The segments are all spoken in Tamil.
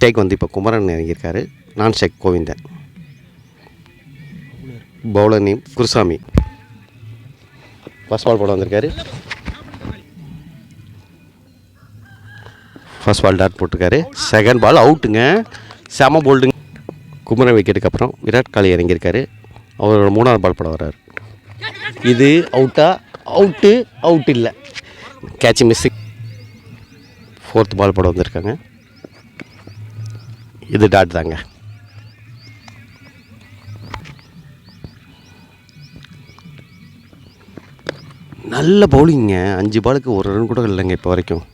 ஸ்டேக் வந்து இப்போ குமரன் இறங்கியிருக்காரு. நான் ஸ்டேக் Govindan. Bowler name Gurusamy. First ball போட வந்திருக்காரு. ஃபர்ஸ்ட் பால் டாட் போட்டிருக்காரு. செகண்ட் பால் அவுட்டுங்க. செம போல்டுங்க. குமரன் விக்கெட்டுக்கு அப்புறம் விராட் கோலி இறங்கியிருக்காரு. அவரோட 3வது பால் போட வர்றாரு. இது அவுட்டா? அவுட் இல்லை, கேட்ச் மிஸ்ஸிங். 4th பால் போட வந்திருக்காங்க. இது டாட் தாங்க. நல்ல பவுலிங்க. 5 பாலுக்கு ஒரு ரன் கூட இல்லைங்க இப்போ வரைக்கும்.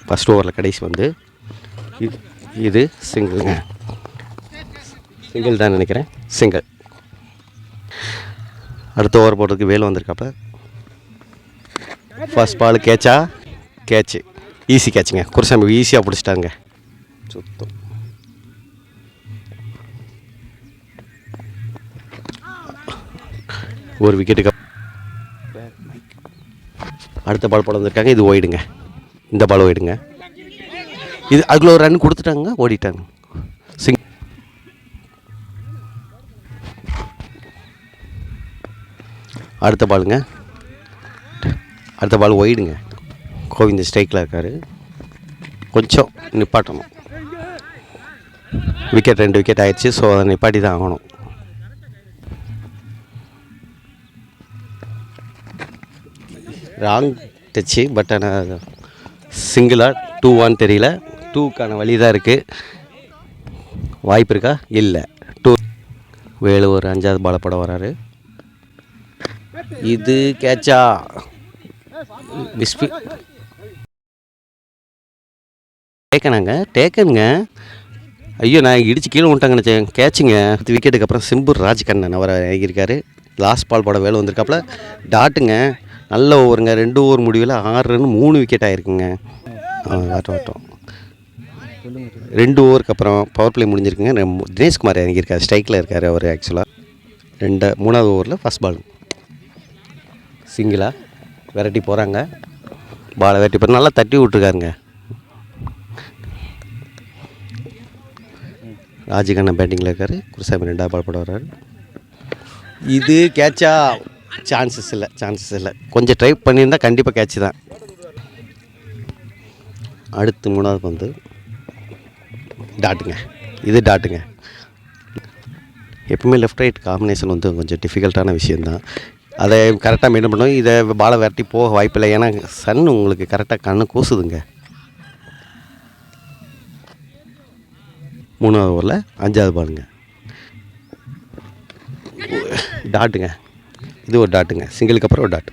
ஃபஸ்ட் ஓவரில் கடைசி வந்து இது சிங்கிள்ங்க. சிங்கிள் தான் நினைக்கிறேன். சிங்கிள். அடுத்த ஓவர் போடுறதுக்கு வேலு வந்திருக்காப்ப. ஃபர்ஸ்ட் பால் கேட்சு ஈஸி கேட்சுங்க. குருசாமி ஈஸியாக பிடிச்சிட்டாங்க. சுத்தம். ஒரு விக்கெட்டுக்கு அடுத்த பால் போட வந்திருக்காங்க. இது ஓயிடுங்க. இந்த பால் ஓயிடுங்க. இது அதுக்குள்ள ஒரு ரன் கொடுத்துட்டாங்க, ஓடிட்டாங்க. அடுத்த பால் ஒயிடுங்க. கோவிந்த ஸ்ட்ரைக்கில் இருக்கார். கொஞ்சம் நிப்பாட்டணும். விக்கெட் 2 விக்கெட் ஆயிடுச்சு. ஸோ அதை நிப்பாட்டி தான் ஆகணும். Wrong Dutch. பட் ஆனால் சிங்கிளாக 2-1 தெரியல. 2க்கான வழி தான் இருக்குது. வாய்ப்பு இருக்கா? இல்லை. 2. வேலு ஒரு 5வது பாலை போட வராரு. இது கேட்சா? டேக்கனுங்க. ஐயோ, நான் இடிச்சு கீழே விட்டாங்க நினச்சேன். கேட்சுங்க. 10 விக்கெட்டுக்கு அப்புறம் சிம்பூர் ராஜ்கண்ணன் அவர் இறங்கியிருக்காரு. லாஸ்ட் பால் போட வேலை வந்திருக்காப்புல. டாட்டுங்க. நல்ல ஓவருங்க. 2 ஓவர் முடிவில் 6 ரன் 3 விக்கெட் ஆகிருக்குங்க. ஆட்டம் 2 ஓவருக்கு அப்புறம் பவர் பிளே முடிஞ்சிருக்குங்க. தினேஷ்குமார் இறங்கியிருக்காரு. ஸ்ட்ரைக்கில் இருக்கார் அவர். ஆக்சுவலாக 3வது ஓவரில் ஃபஸ்ட் பால் சிங்கிளாக விரட்டி போகிறாங்க. பாலை விரட்டி போட்டு நல்லா தட்டி விட்ருக்காருங்க. ராஜ்கண்ணன் பேட்டிங்கில் இருக்கார். குருசாமி 2வது பால் போட வர்றாரு. இது கேட்சா? சான்சஸ் இல்லை. கொஞ்சம் ட்ரை பண்ணியிருந்தால் கண்டிப்பாக கேட்ச் தான். அடுத்து 3வது வந்து டாட்டுங்க. இது டாட்டுங்க. எப்பவுமே லெஃப்ட் ரைட் காம்பினேஷன் வந்து கொஞ்சம் டிஃபிகல்ட்டான விஷயந்தான். அதை கரெக்டாக மெயின்டைன் பண்ணணும். இதை பாலை விரட்டி போக வாய்ப்பில்லை. ஏன்னா சன் உங்களுக்கு கரெக்டாக கண்ணு கூசுதுங்க. 3வது ஓவரில் 5வது பாலுங்க. டாட்டுங்க. இது ஒரு டாட்டுங்க. சிங்கிளுக்கு அப்புறம் ஒரு டாட்.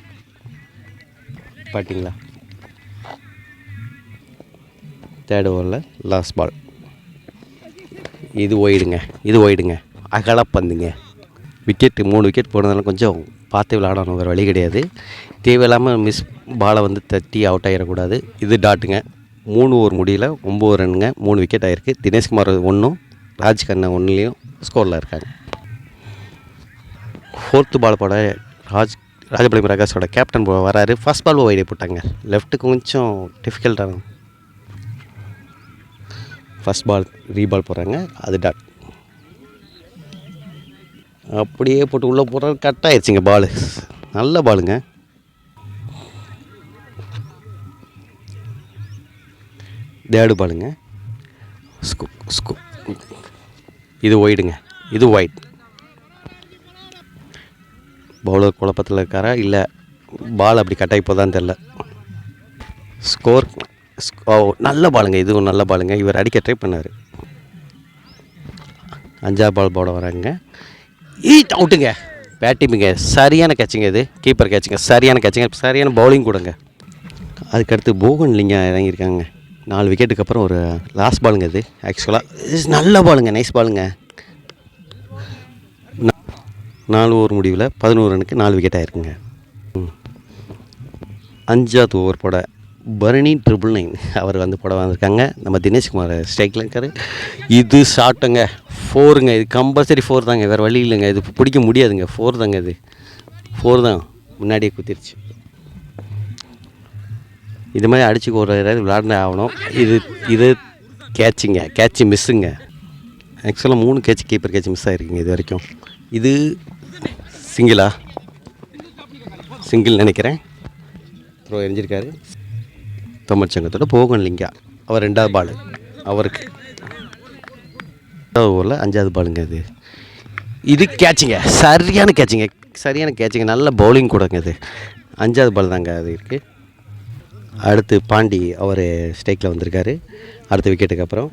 பார்த்தீங்களா? 3rd ஓவரில் லாஸ்ட் பால். இது ஓயிடுங்க. அகலப்பந்துங்க. விக்கெட்டு 3 விக்கெட் போனதால கொஞ்சம் பார்த்து விளையாடணும். வேறு வழி கிடையாது. தேவையில்லாமல் பாலை வந்து தட்டி அவுட் ஆகிடக்கூடாது. இது டாட்டுங்க. 3 ஓவர் முடியல 9 ரன்னுங்க. 3 விக்கெட் ஆகிருக்கு. தினேஷ்குமார் 1, ராஜ்கண்ணன் 1லேயும் ஸ்கோரில் இருக்காங்க. 4th பால் போட ராஜபாளையம் பிரகாஷோட கேப்டன் வராரு. ஃபர்ஸ்ட் பால் வைடே போட்டாங்க. லெஃப்ட்டுக்கு கொஞ்சம் டிஃபிகல்ட்டான ஃபர்ஸ்ட் பால் ரீபால் போடுறாங்க. அது டாட். அப்படியே போட்டு உள்ளே போடுறது. கட் ஆயிடுச்சுங்க பால். நல்ல பாலுங்க. தேர்டு பாலுங்க. இது ஒயிடுங்க. இது ஒயிட். பவுலர் குழப்பத்தில் இருக்காரா இல்லை பால் அப்படி கட்டாகி போதான்னு தெரில. ஸ்கோர் நல்ல பாலுங்க. இதுவும் நல்ல பாலுங்க. இவர் அடிக்க ட்ரை பண்ணார். 5வது பால் போட வராங்க. அவுட்டுங்க. பேட்டிங்க. சரியான கேட்சுங்க. இது கீப்பர் கேட்சுங்க. சரியான கேட்சுங்க. சரியான பவுலிங் கொடுங்க. அதுக்கடுத்து போகன் லிங்கம் இறங்கியிருக்காங்க. 4 விக்கெட்டுக்கு அப்புறம் ஒரு லாஸ்ட் பாலுங்க. இது ஆக்சுவலாக நல்ல பாலுங்க. நைஸ் பாலுங்க. 4 ஓவர் முடிவில் 11 ரனுக்கு 4 விக்கெட் ஆகிருக்குங்க. 5வது ஓவர் போட பரணி 999 அவர் வந்து போட வந்திருக்காங்க. நம்ம தினேஷ்குமார் ஸ்ட்ரைக்கில் இருக்கார். இது ஷாட்டுங்க. 4ங்க. இது கம்பல்சரி 4 தாங்க. வேறு வழி இல்லைங்க. இது பிடிக்க முடியாதுங்க. 4 தாங்க. இது 4 தான். முன்னாடியே குத்திருச்சு. இது மாதிரி அடித்து ஒரு விளையாடுனே ஆகணும். இது இது கேட்சு மிஸ்ஸுங்க. ஆக்சுவலாக 3 கேட்ச் கீப்பர் கேட்ச் மிஸ் ஆகிருக்குங்க இது வரைக்கும். இது சிங்கிள் நினைக்கிறேன். த்ரோ எரிஞ்சிருக்காரு. தமிழ்ச்சங்கத்தோட போகன் லிங்கா அவர் 2வது பால் அவருக்கு. 2வது ஓவரில் 5வது பாலுங்க இது கேட்சுங்க. சரியான கேட்சுங்க. நல்ல பவுலிங் கூடங்க இது. 5வது பால் தாங்க அது இருக்குது. அடுத்து பாண்டி அவர் ஸ்ட்ரைக்கில் வந்திருக்காரு. அடுத்த விக்கெட்டுக்கு அப்புறம்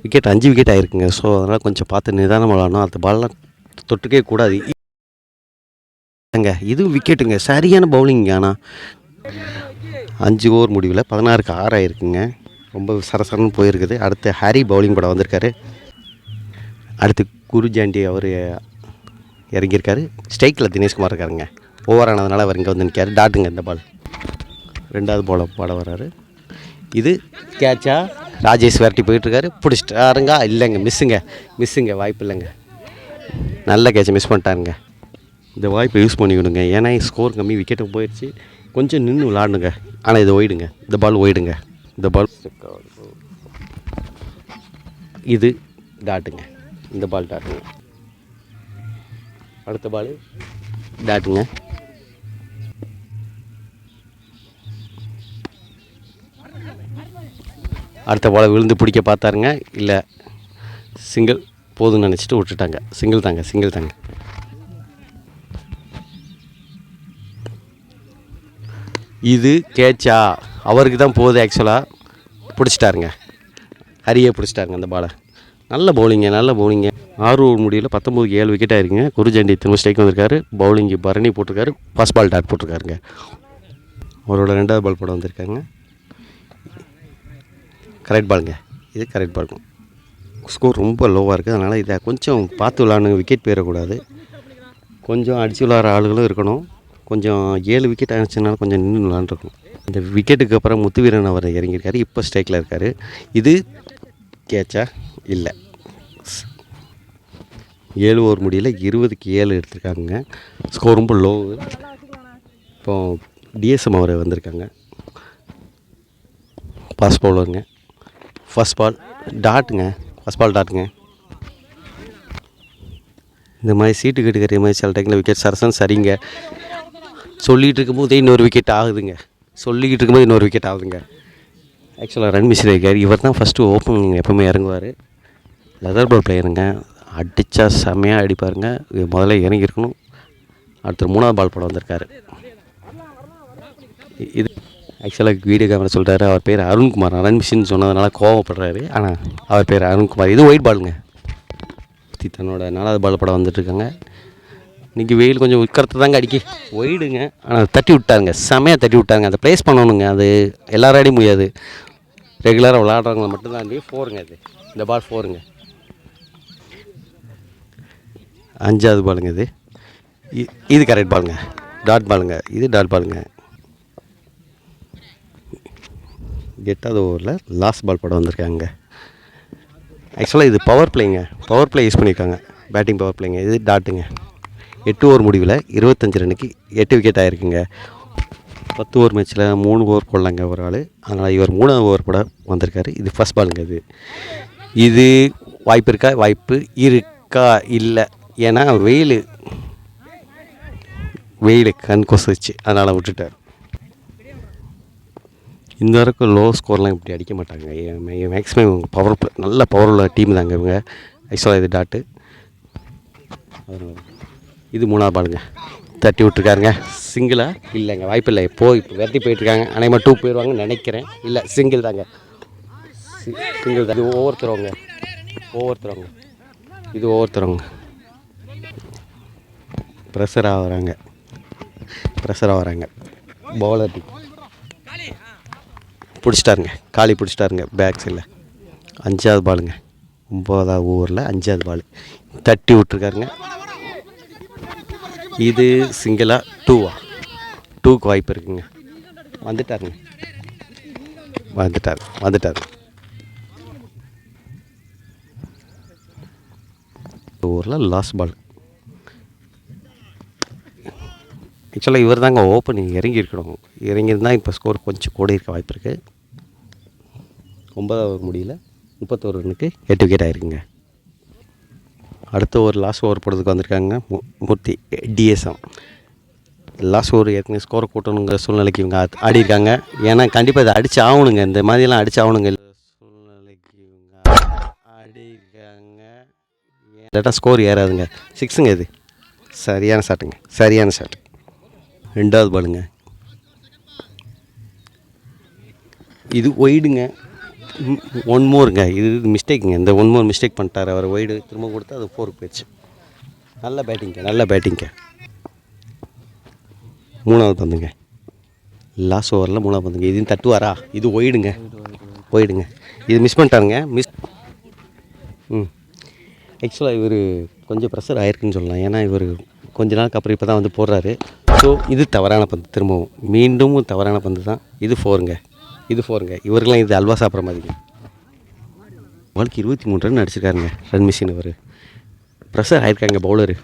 விக்கெட் 5 விக்கெட் ஆகிருக்குங்க. ஸோ அதனால் கொஞ்சம் பார்த்து நிதானம் விளாடணும். அடுத்த பால்லாம் தொட்டுக்கவே கூடாது. இதுவும் விக்கெட்டுங்க. சரியான பவுலிங்க. ஆனால் 5 ஓவர் முடிவில் 16க்கு 6 ஆகிருக்குங்க. ரொம்ப சரசரன்னு போயிருக்குது. அடுத்து ஹாரி பவுலிங் கூட வந்திருக்காரு. அடுத்து குருஜாண்டி அவர் இறங்கியிருக்காரு. ஸ்ட்ரைக்கில் தினேஷ்குமார் இருக்காருங்க. ஓவர் ஆனதுனால அவர் இங்கே வந்து நிற்காரு. டாட்டுங்க இந்த பால். 2வது பால் பாட வர்றாரு. இது கேட்சா. ராஜேஷ் விரட்டி போயிட்டுருக்காரு. பிடிச்சிட்டாருங்க. இல்லைங்க, மிஸ்ஸுங்க. வாய்ப்பு இல்லைங்க. நல்ல கேட்சை மிஸ் பண்ணிட்டாருங்க. இந்த வாய்ப்பை யூஸ் பண்ணிக்கணுங்க. ஏன்னா ஸ்கோர் கம்மி, விக்கெட்டுக்கு போயிடுச்சு. கொஞ்சம் நின்று விளாடுங்க. ஆனால் இது ஒயிடுங்க. இந்த பால் ஒயிடுங்க. இந்த பால் இது டாட்டுங்க. இந்த பால் டாட்டுங்க. அடுத்த பால் டாட்டுங்க. அடுத்த பாலை விழுந்து பிடிக்க பார்த்தாருங்க. இல்லை, சிங்கிள் போதும்னு நினச்சிட்டு விட்டுட்டாங்க. சிங்கிள் தாங்க. இது கேட்சா. அவருக்கு தான் போகுது. ஆக்சுவலாக பிடிச்சிட்டாருங்க. ஹரியே பிடிச்சிட்டாருங்க அந்த பாலை. நல்ல பவுலிங்க. 6 ஓவர் முடியல 19க்கு 7 விக்கெட் ஆகிருக்குங்க. குருஜாண்டி திரும்ப ஸ்ட்ரைக் வந்திருக்காரு. பவுலிங்கு பரணி போட்டிருக்காரு. ஃபர்ஸ்ட் பால் டாட் போட்டிருக்காருங்க. அவரோட 2வது பால் போட வந்திருக்காங்க. கரெக்ட் பாலுங்க. இது கரெக்ட் பாலுங்க. ஸ்கோர் ரொம்ப லோவாக இருக்குது. அதனால் இதை கொஞ்சம் பார்த்து விளாட்ணுங்க. விக்கெட் போயிடக்கூடாது. கொஞ்சம் அடித்து விளாட்ற ஆளுகளும் இருக்கணும். கொஞ்சம் 7 விக்கெட் ஆகிடுச்சதுனால கொஞ்சம் நின்று விளாண்டுருக்கணும். இந்த விக்கெட்டுக்கு அப்புறம் முத்துவீரன் அவர் இறங்கியிருக்காரு. இப்போ ஸ்ட்ரைக்கில் இருக்கார். இது கேட்சா இல்லை. 7 ஓவர் முடியல 20க்கு 7 எடுத்திருக்காங்க. ஸ்கோர் ரொம்ப லோவு. இப்போ டிஎஸ்எம் அவர் வந்திருக்காங்க. ஃபாஸ்ட் பவுலருங்க. ஃபர்ஸ்ட் பால் டாட்டுங்க. இந்த மாதிரி சீட்டு கட்டுக்கிற மாதிரி சில டைமில் விக்கெட் சரசன் சரிங்க. சொல்லிகிட்டு இருக்கும்போதே இன்னொரு விக்கெட் ஆகுதுங்க. ஆக்சுவலாக ரன் மிஸ் இருக்கார். இவர் தான் ஃபஸ்ட்டு ஓப்பனிங் எப்போவுமே இறங்குவார். லெதர் பால் பிளேயருங்க. அடித்தா செம்மையாக அடிப்பாருங்க. முதல்ல இறங்கியிருக்கணும். அடுத்த 3வது பால் போட வந்திருக்காரு. இது ஆக்சுவலாக வீடியோ கேமரா சொல்கிறாரு. அவர் பேர் அருண்குமார். ரன் மிஷின்னு சொன்னதுனால கோவப்படுறாரு. ஆனால் அவர் பேர் அருண்குமார். இது ஒயிட் பாலுங்க. தன்னோட 4வது பால் போட வந்துட்டுருக்காங்க. இன்றைக்கி வெயில் கொஞ்சம் உட்கரத்து தாங்க அடிக்கி. ஒயிடுங்க. ஆனால் தட்டி விட்டாருங்க. செமையாக தட்டி விட்டாருங்க. அதை ப்ளேஸ் பண்ணணுங்க. அது எல்லாராடையும் முடியாது. ரெகுலராக விளாட்றவங்களை மட்டும்தான். 4ங்க இது. இந்த பால் 4ங்க. 5வது பாலுங்க இது. இது கரெக்ட் பாலுங்க. டாட் பாலுங்க. இது டாட் பாலுங்க. 8வது ஓவரில் லாஸ்ட் பால் போட வந்திருக்காங்க. ஆக்சுவலாக இது பவர் பிளே யூஸ் பண்ணியிருக்காங்க. பேட்டிங் பவர் பிளேங்க. இது டாட்டுங்க. 8 ஓவர் முடிவில் 25 ரன்னுக்கு 8 விக்கெட் ஆகிருக்குங்க. 10 ஓவர் மேட்ச்சில் 3 ஓவர் போடலாங்க ஒரு ஆள். அதனால் இவர் 3வது ஓவர் போட வந்திருக்காரு. இது ஃபர்ஸ்ட் பாலுங்க. இது வாய்ப்பு இருக்கா இல்லை. ஏன்னா வெயில் கண் கொசுச்சு. அதனால் விட்டுட்டார். இந்த வரைக்கும் லோ ஸ்கோர்லாம் இப்படி அடிக்க மாட்டாங்க. மேக்ஸிமம் நல்ல பவர் உள்ள டீம் தாங்க இவங்க. ஆக்சுவலாக இது டாட்டு. இது 3வது பாலுங்க. தட்டி விட்டுருக்காருங்க. சிங்கிளா இல்லைங்க, வாய்ப்பு இல்லை. இப்போ விரட்டி போயிட்டுருக்காங்க. அனைமா 2 போயிடுவாங்கன்னு நினைக்கிறேன். இல்லை, சிங்கிள் தாங்க. இது ஒவ்வொருத்தரவங்க. ப்ரெஷராக வராங்க பவுலர் டீம். காலி பிடிச்சிட்டாருங்க பேக் சைடில். 5வது பாலுங்க. 9வது ஓவரில் 5வது பால் தட்டி விட்டுருக்காருங்க. இது சிங்கிளா 2க்கு வாய்ப்பு இருக்குங்க. வந்துட்டார். ஓவரில் லாஸ்ட் பால். ஆக்சுவலாக இவர் தாங்க ஓப்பனிங் இறங்கியிருக்கணும். இறங்கியிருந்தால் இப்போ ஸ்கோர் கொஞ்சம் கூட இருக்க வாய்ப்பு இருக்குது. 9வது ஓவர் முடியல, 31 ரன்னுக்கு 8 விக்கெட் ஆகிருக்குங்க. அடுத்த ஒரு லாஸ்ட் ஓவர் போடுறதுக்கு வந்திருக்காங்க மூர்த்தி டிஎஸ்எம். லாஸ்ட் ஓவர் ஏற்கனவே ஸ்கோரை கூட்டணுங்கிற சூழ்நிலைக்கு இவங்க ஆடிருக்காங்க. ஏன்னா கண்டிப்பாக இதை அடித்து ஆகணுங்க, இந்த மாதிரிலாம் அடித்து ஆகணுங்க சூழ்நிலைக்கு இவங்க ஆடிருக்காங்க. இல்லாட்டா ஸ்கோர் ஏறாதுங்க. 6ங்க இது. சரியான ஷாட்டுங்க, சரியான ஷாட். 2வது பாலுங்க, இது ஒய்டுங்க. 1 மோருங்க. இது மிஸ்டேக்குங்க. இந்த 1 மோர் மிஸ்டேக் பண்ணிட்டார் அவர். ஒய்டு திரும்ப கொடுத்து அது 4க்கு போயிடுச்சு. நல்ல பேட்டிங்க, நல்ல பேட்டிங்க. 3வது பந்துங்க, லாஸ்ட் ஓவரில் 3வது பந்துங்க. இதையும் தட்டுவாரா? இது ஒய்டுங்க, ஒய்டுங்க. இது மிஸ் பண்ணிட்டாருங்க. ஆக்சுவலாக இவர் கொஞ்சம் ப்ரெஷர் ஆயிருக்குன்னு சொல்லலாம். ஏன்னா இவர் கொஞ்ச நாளுக்கு அப்புறம் இப்போ தான் வந்து போடுறாரு. ஸோ இது தவறான பந்து, திரும்பவும் மீண்டும் தவறான பந்து தான். இது 4ங்க, இது 4ங்க. இவருக்கெல்லாம் இது அல்வா சாப்பிட்ற மாதிரிங்க. பாலுக்கு 23 ரன் அடிச்சிருக்காருங்க. ரன் மிஷின் அவர். ப்ரெஷர் ஆகிருக்காங்க பவுலரு.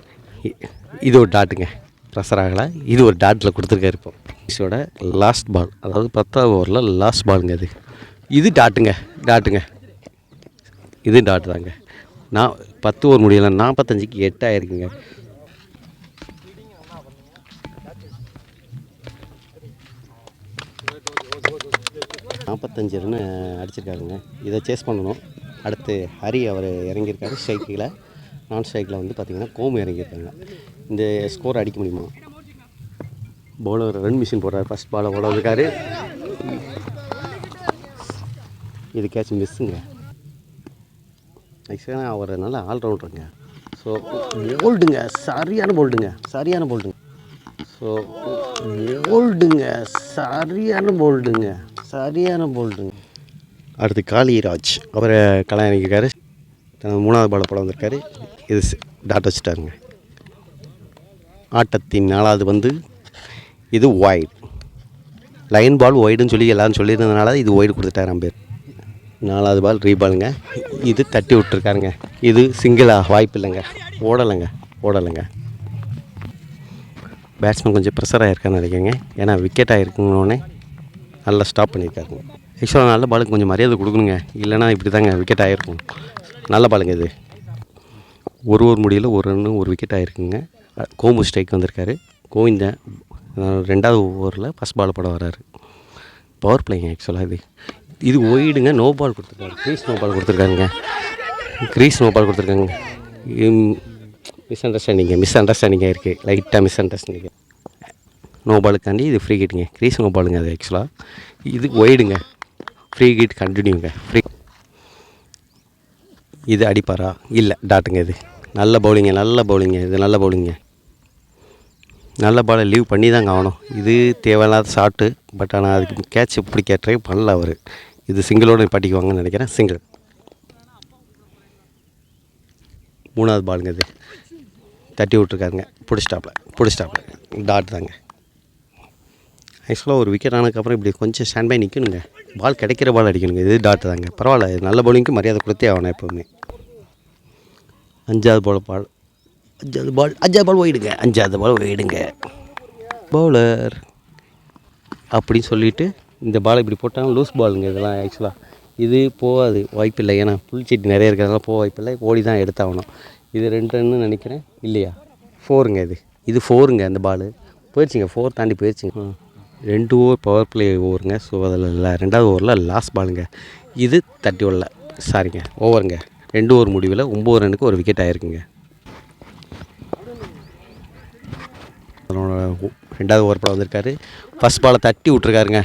இது ஒரு டாட்டுங்க, ப்ரெஷர் ஆகலை. இது ஒரு டாட்டில் கொடுத்துருக்காரு. இப்போ இதோட லாஸ்ட் பால், அதாவது 10வது ஓவரில் லாஸ்ட் பாலுங்க. இது டாட்டுங்க, டாட்டுங்க. இது டாட்டு தாங்க. 10 ஓவர் முடியல, 45க்கு 8 ஆகிருக்குங்க. $45 ரன் அடிச்சிருக்காருங்க. இதை சேஸ் பண்ணணும். அடுத்து ஹரி அவர் இறங்கியிருக்காரு ஸ்ட்ரைக்கில். நான் ஸ்ட்ரைக்கில் வந்து பார்த்திங்கன்னா கோமு இறங்கியிருக்காங்க. இந்த ஸ்கோர் அடிக்க முடியுமா? பவுலர் ரன் மிஷின் போடுறாரு. ஃபஸ்ட் பாலை போட இருக்காரு. இது கேட்ச் மிஸ்ஸுங்க. ஆக்சுவலாக அவர் நல்ல ஆல்ரவுண்டருங்க. ஸோ போல்டுங்க, சரியான போல்டுங்க, சரியான போல்டுங்க. ஸோ போல்டுங்க, சரியான போல்டுங்க, சரியான போல்டுங்க. அடுத்து காளிராஜ் அவரை களம் இறங்கியிருக்காரு. 3வது பாலை போட வந்திருக்காரு. இது டாட் வச்சுட்டாருங்க. ஆட்டத்தின் 4வது பந்து. இது ஒய்டு. லைன் பால் ஒய்டுன்னு சொல்லி எல்லோரும் சொல்லியிருந்ததுனால இது ஒய்டு கொடுத்துட்டார் அம்பேர். 4வது பால் ரீபாலுங்க. இது தட்டி விட்டுருக்காருங்க. இது சிங்கிளாக வாய்ப்பு இல்லைங்க, ஓடலைங்க, ஓடலைங்க. பேட்ஸ்மேன் கொஞ்சம் ப்ரெஷர் ஆகிருக்கான்னு நினைக்கிறேங்க. ஏன்னா விக்கெட் ஆகிருக்குன்னொடனே நல்லா ஸ்டாப் பண்ணியிருக்காருங்க. ஆக்சுவலாக நல்ல பாலுக்கு கொஞ்சம் மரியாதை கொடுக்கணுங்க, இல்லைனா இப்படி தாங்க விக்கெட் ஆகிருக்கும். நல்ல பாலுங்க இது. ஒரு ஓவர் முடியல 1 ரன்னு 1 விக்கெட் ஆகிருக்குங்க. கோமு ஸ்ட்ரைக் வந்திருக்காரு. கோவிந்தன் 2வது ஓவரில் ஃபஸ்ட் பால் போட வர்றாரு. பவர் பிளேங்க. ஆக்சுவலாக இது ஒய்டுங்க. நோ பால் கொடுத்துருக்காரு. க்ரீஸ் நோ பால் கொடுத்துருக்காருங்க. க்ரீஸ் நோ பால் கொடுத்துருக்காங்க. மிஸ் அண்டர்ஸ்டாண்டிங்காக இருக்குது. லைட்டாக மிஸ் அண்டர்ஸ்டாண்டிங். நோ பாலுக்காண்டி இது ஃப்ரீ கிட்டுங்க. க்ரீஸ் நோ பாலுங்க. அது ஆக்சுவலாக இது ஒய்டுங்க. ஃப்ரீ கிட் கண்டினியூங்க. ஃப்ரீ. இது அடிப்பாரா? இல்லை, டாட்டுங்க. இது நல்ல பவுலிங்க, நல்ல பவுலிங்க. இது நல்ல பவுலிங்க. நல்ல பாலை லீவ் பண்ணி தாங்க ஆகணும். இது தேவையில்லாத ஷாட்டு. பட் ஆனால் அதுக்கு கேட்ச் பிடிக்க ட்ரை பண்ணல அவர். இது சிங்கிளோடு பாட்டிக்குவாங்கன்னு நினைக்கிறேன். சிங்கிள். 3வது பாலுங்க. இது தட்டி விட்ருக்காருங்க. பிடிச்சிட்டாப்ல டாட் தாங்க. ஆக்சுவலாக ஒரு விக்கெட் ஆனதுக்கப்புறம் இப்படி கொஞ்சம் ஸ்டாண்ட் பை நிற்கணுங்க. பால் கிடைக்கிற பால் அடிக்கணுங்க. இது டாட்டு தாங்க. பரவாயில்ல, நல்ல பவுலிங்க்கு மரியாதை கொடுத்தே ஆகணும் எப்போவுமே. 5வது பால் ஒய்டுங்க. 5வது பால் ஒய்டுங்க. பவுலர் அப்படின்னு சொல்லிவிட்டு இந்த பால் இப்படி போட்டாலும் லூஸ் பாலுங்க. இதெல்லாம் ஆக்சுவலாக இது போகாது, வாய்ப்பில்லை. ஏன்னா புல்சீட்டு நிறைய இருக்கிறதுனால போக வாய்ப்பில்லை. ஓடி தான் எடுத்தாகணும். இது 2 ரன்னு நினைக்கிறேன். இல்லையா? 4ங்க. இது 4ங்க. அந்த பால் போயிடுச்சுங்க. 4 தாண்டி போயிடுச்சுங்க. 2 ஓவர் பவர் பிளே ஓவருங்க. ஸோ அதில் 2வது ஓவரில் லாஸ்ட் பாலுங்க. இது தட்டி விடல, சாரிங்க, ஓவருங்க. 2 ஓவர் முடிவில் 9 ரன்னுக்கு 1 விக்கெட் ஆகிருக்குங்க. 2வது ஓவர் போட வந்திருக்காரு. ஃபஸ்ட் பாலை தட்டி விட்ருக்காருங்க.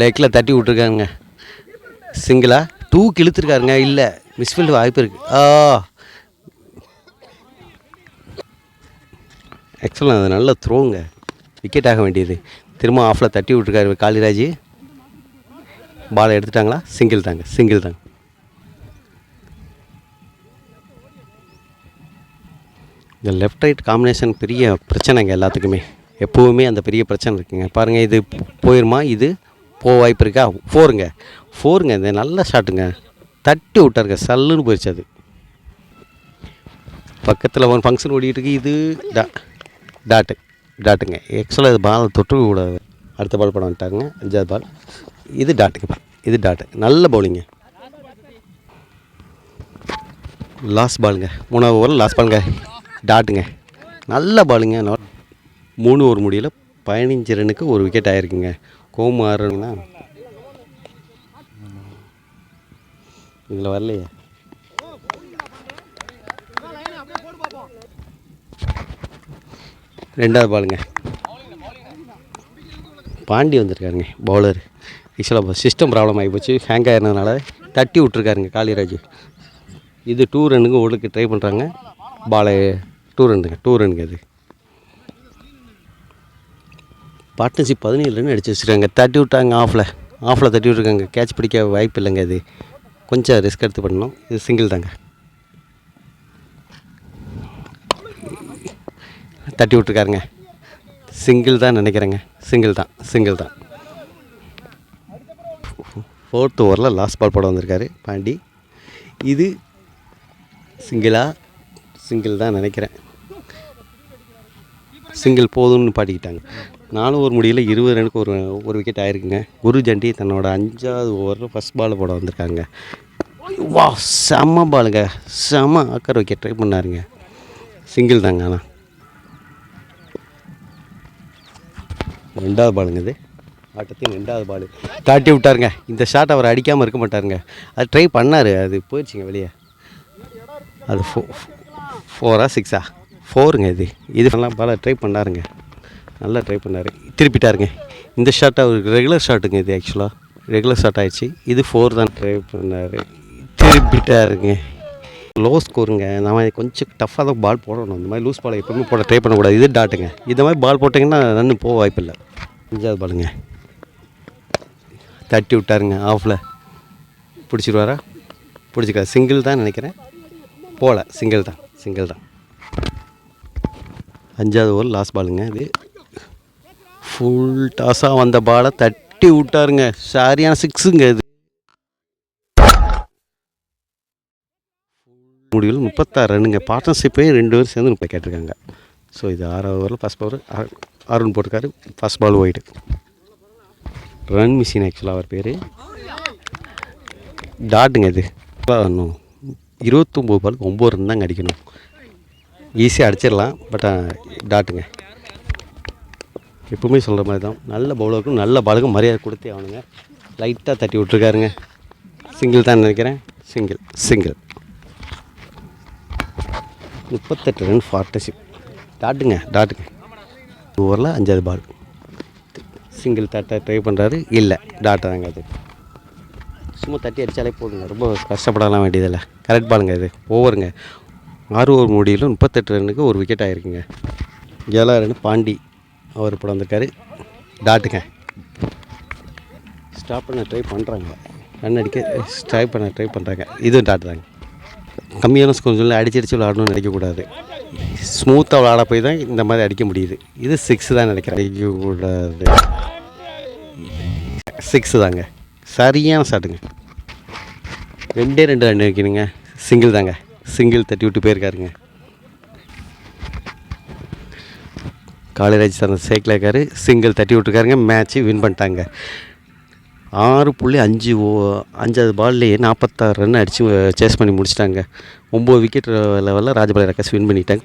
லெக்கில் தட்டி விட்ருக்காருங்க. சிங்கிளாக 2க்கு இழுத்துருக்காருங்க. இல்லை, மிஸ்ஃபீல்டு வாய்ப்பு இருக்குது. ஆக்சுவலாக அது நல்ல த்ரோங்க. விக்கெட் ஆக வேண்டியது. திரும்ப ஆஃபில் தட்டி விட்ருக்காரு காளிராஜ். பாலை எடுத்துட்டாங்களா? சிங்கிள் தாங்க, சிங்கிள் தாங்க. இந்த லெஃப்ட் ரைட் காம்பினேஷன் பெரிய பிரச்சனைங்க எல்லாத்துக்குமே. எப்போவுமே அந்த பெரிய பிரச்சனை இருக்குங்க. பாருங்கள், இது போயிருமா? இது போக வாய்ப்பு இருக்கா? 4ங்க. இந்த நல்ல ஷாட்டுங்க. தட்டி விட்டாருங்க. சல்லுன்னு போயிடுச்சு. அது பக்கத்தில் ஒரு ஃபங்க்ஷன் ஓடிட்டுருக்கு. இது டாட்டுங்க. ஆக்சுவலாக இது பால் தொட்டுக்க கூடாது. அடுத்த பால் படம் வந்துட்டாங்க. 5வது பால். இது டாட்டுங்க. இது டாட்டு. நல்ல பவுலிங்க. லாஸ்ட் பாலுங்க. 3வது ஓவரில் லாஸ்ட் பாலுங்க. டாட்டுங்க. நல்ல பாலுங்க. 3 ஓவர் முடியல 15 ரன்னுக்கு ஒரு விக்கெட் ஆகிருக்குங்க. கோமாருன்னா இதில் வரலையே. ரெண்டாவது பாலுங்க. பாண்டி வந்திருக்காருங்க பவுலர். ஆக்சுவலாக சிஸ்டம் ப்ராப்ளம் ஆகி போச்சு. ஹேங் ஆகிருந்ததுனால தட்டி விட்ருக்காருங்க காளிராஜ். இது 2 ரன்னுக்கு ஓடுக்கு ட்ரை பண்ணுறாங்க. பாலை 2 ரன்னுங்க. அது பார்ட்னர்ஷிப் 17 ரன் அடிச்சு வச்சுருக்காங்க. தட்டி விட்டாங்க. ஆஃபில் தட்டி விட்ருக்காங்க. கேட்ச் பிடிக்க வாய்ப்பு இல்லைங்க. அது கொஞ்சம் ரிஸ்க் எடுத்து பண்ணணும். இது சிங்கிள் தாங்க. தட்டி விட்ருக்காருங்க. சிங்கிள் தான் நினைக்கிறேங்க. சிங்கிள் தான். 4th ஓவரில் லாஸ்ட் பால் போட வந்திருக்காரு பாண்டி. இது சிங்கிள் தான் நினைக்கிறேன். சிங்கிள் போதும்னு பாட்டிக்கிட்டாங்க. 4 ஓவர் முடியல 20 ரனுக்கு ஒரு விக்கெட் ஆகிருக்குங்க. குருஜண்டி தன்னோட 5வது ஓவரில் ஃபஸ்ட் பால் போட வந்திருக்காங்க. வா செம்ம பாலுங்க. செம்ம ஆக்கர் விக்கெட் ட்ரை பண்ணாருங்க. சிங்கிள் தாங்க. ஆனால் 2வது பாலுங்க. இது ஆட்டத்தின் 2வது பால். தாட்டி விட்டாருங்க. இந்த ஷாட் அவர் அடிக்காமல் இருக்க மாட்டாருங்க. அது ட்ரை பண்ணார். அது போயிடுச்சுங்க வெளியே. அது 4ஆ 6ஆ 4ங்க. இது நல்லா பால ட்ரை பண்ணாருங்க. நல்லா ட்ரை பண்ணார். திருப்பிட்டாருங்க. இந்த ஷாட் அவருக்கு ரெகுலர் ஷாட்டுங்க. இது ஆக்சுவலாக ரெகுலர் ஷாட் ஆகிடுச்சு. இது 4 தான். ட்ரை பண்ணார். திருப்பிட்டாருங்க. லோ ஸ்கோருங்க. நம்ம கொஞ்சம் டஃப்பாக தான் பால் போடணும். இந்த மாதிரி லூஸ் பாலை எப்போவுமே போட ட்ரை பண்ணக்கூடாது. இது டாட்டுங்க. இந்த மாதிரி பால் போட்டிங்கன்னா ரன்னு போக வாய்ப்பு இல்லை. 5வது பாலுங்க. தட்டி விட்டாருங்க. ஆஃபில் பிடிச்சிருவாரா? பிடிச்சிக்கா. சிங்கிள் தான் நினைக்கிறேன். போகல. சிங்கிள் தான். 5வது ஓவர் லாஸ்ட் பாலுங்க. இது ஃபுல் டாஸாக வந்த பாலை தட்டி விட்டாருங்க. சரியான 6ங்க. இது முடிவில் 36 ரன்னுங்க. பார்ட்னர்ஷிப்பே 2 பேரும் சேர்ந்து 30 கேட்டிருக்காங்க. ஸோ இது 6வது ஓவரில் ஃபஸ்ட் பவர் அருண் போட்டிருக்காரு. First ball wide. Run machine ஆக்சுவலாக அவர் பேர். டாட்டுங்க. இது இன்னும் 29 பாலுக்கு 9 ரன் தாங்க அடிக்கணும். ஈஸியாக அடிச்சிடலாம். பட் டாட்டுங்க. எப்பவுமே சொல்கிற மாதிரி தான். நல்ல பவுலருக்கும் நல்ல பாலுக்கும் மரியாதை கொடுத்தே ஆகணுங்க. லைட்டாக தட்டி விட்ருக்காருங்க. சிங்கிள் தான் நினைக்கிறேன். Single 38 run partnership. டாட்டுங்க. ஓவரில் 5வது பால். சிங்கிள் தட்ட ட்ரை பண்ணுறாரு. இல்லை டாட்டை தாங்க. அது சும்மா தட்டி அடித்தாலே போதுங்க. ரொம்ப கஷ்டப்படலாம் வேண்டியதில்லை. கரெக்ட் பாலுங்க. இது ஓவருங்க. 6 ஓவர் முடியல 38 ரன்னுக்கு ஒரு விக்கெட் ஆகிருக்குங்க. 7வது ரன் பாண்டி அவர் போட வந்திருக்காரு. டாட்டுங்க. ஸ்டாப் பண்ண ட்ரை பண்ணுறாங்க. ரன் அடிக்க ட்ரை பண்ணுறாங்க. இதுவும் டாட்டு தாங்க. கம்மியான ஸ்கோர் சொல்லி அடிச்சு விளாடணும்னு நினைக்கக்கூடாது. ஸ்மூத்தாக விளாட போய் தான் இந்த மாதிரி அடிக்க முடியுது. இது 6 தான் நினைக்கிறேன். அடிக்கக்கூடாது. 6 தாங்க. சரியான ஷாட்டுங்க. 2 ரன் வைக்கணுங்க. சிங்கிள் தாங்க. சிங்கிள் தட்டி விட்டு போயிருக்காருங்க. காளிராஜ் சார் சைக்கிள் இருக்காரு. சிங்கிள் தட்டி விட்டுருக்காருங்க. மேட்ச்சு வின் பண்ணிட்டாங்க. 6.5 பால்லையே 46 ரன் அடித்து சேஸ் பண்ணி முடிச்சிட்டாங்க. 9 விக்கெட் லெவலில் ராஜபாளைய ரக்கஸ் வின் பண்ணிட்டாங்க.